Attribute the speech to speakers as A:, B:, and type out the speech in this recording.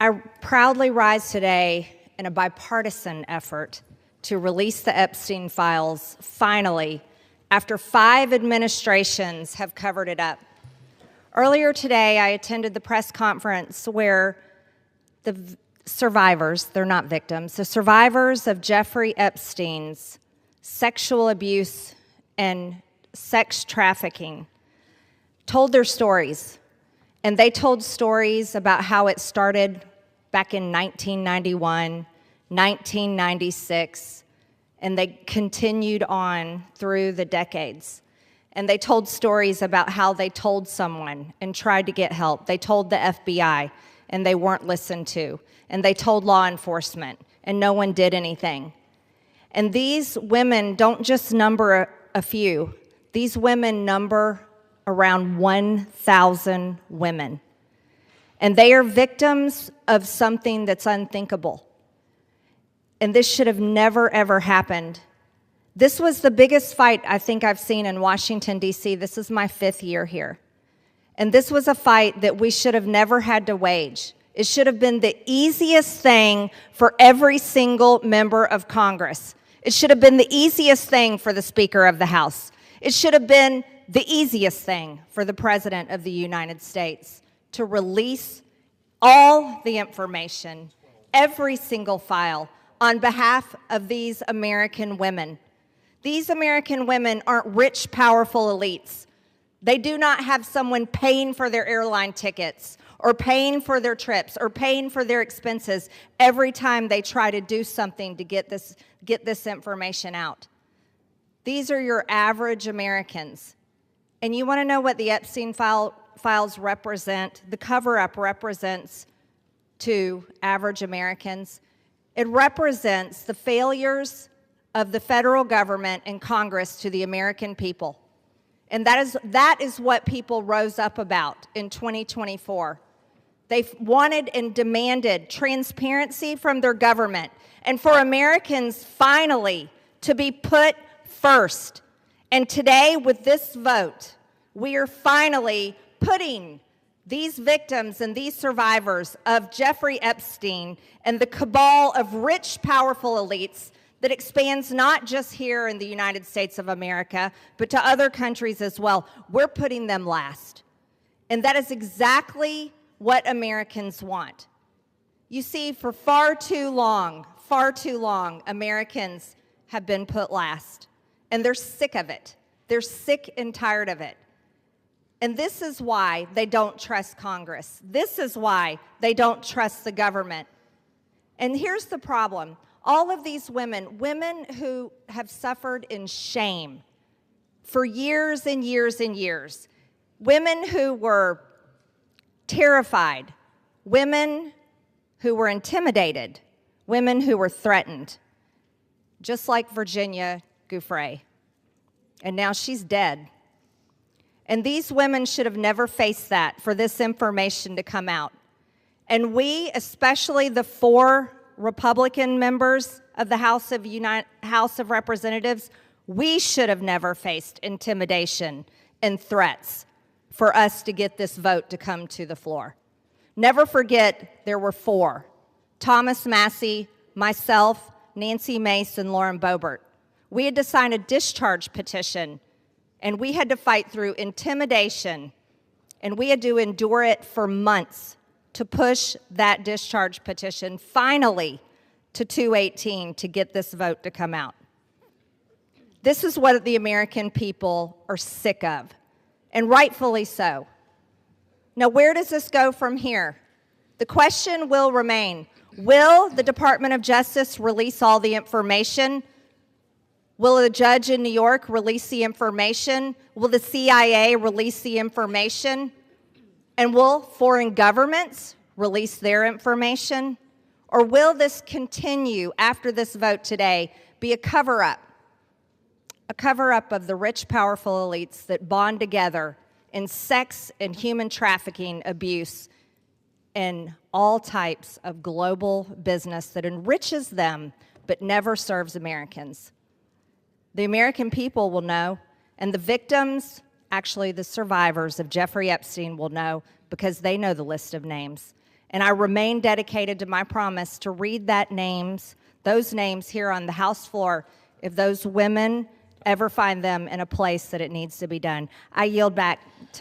A: I proudly rise today in a bipartisan effort to release the Epstein files, finally, after 5 administrations have covered it up. Earlier today, I attended the press conference where the survivors, they're not victims, the survivors of Jeffrey Epstein's sexual abuse and sex trafficking told their stories. And they told stories about how it started back in 1991, 1996, and they continued on through the decades. And they told stories about how they told someone and tried to get help. They told the FBI, and they weren't listened to. And they told law enforcement, and no one did anything. And these women don't just number a few. These women number around 1,000 women. And they are victims of something that's unthinkable. And this should have never, ever happened. This was the biggest fight I think I've seen in Washington, D.C. This is my 5th year here. And this was a fight that we should have never had to wage. It should have been the easiest thing for every single member of Congress. It should have been the easiest thing for the Speaker of the House. It should have been the easiest thing for the President of the United States to release all the information, every single file, on behalf of these American women. These American women aren't rich, powerful elites. They do not have someone paying for their airline tickets or paying for their trips or paying for their expenses every time they try to do something to get this information out. These are your average Americans. And you want to know what the Epstein files represent, the cover-up represents to average Americans? It represents the failures of the federal government and Congress to the American people. And that is what people rose up about in 2024. They wanted and demanded transparency from their government and for Americans finally to be put first. And today, with this vote, we are finally putting these victims and these survivors of Jeffrey Epstein and the cabal of rich, powerful elites that expands not just here in the United States of America, but to other countries as well. We're putting them last. And that is exactly what Americans want. You see, for far too long, Americans have been put last. And they're sick of it. They're sick and tired of it. And this is why they don't trust Congress. This is why they don't trust the government. And here's the problem. All of these women who have suffered in shame for years and years and years, women who were terrified, women who were intimidated, women who were threatened, just like Virginia Giuffre. And now she's dead. And these women should have never faced that, for this information to come out. And we, especially the 4 Republican members of the House of Representatives, we should have never faced intimidation and threats for us to get this vote to come to the floor. Never forget, there were 4. Thomas Massie, myself, Nancy Mace, and Lauren Boebert. We had to sign a discharge petition, and we had to fight through intimidation, and we had to endure it for months to push that discharge petition finally to 218 to get this vote to come out. This is what the American people are sick of, and rightfully so. Now, where does this go from here? The question will remain, will the Department of Justice release all the information? Will a judge in New York release the information? Will the CIA release the information? And will foreign governments release their information? Or will this continue after this vote today be a cover-up? A cover-up of the rich, powerful elites that bond together in sex and human trafficking abuse and all types of global business that enriches them but never serves Americans. The American people will know, and the victims, actually the survivors of Jeffrey Epstein, will know because they know the list of names. And I remain dedicated to my promise to read those names here on the House floor if those women ever find them in a place that it needs to be done. I yield back to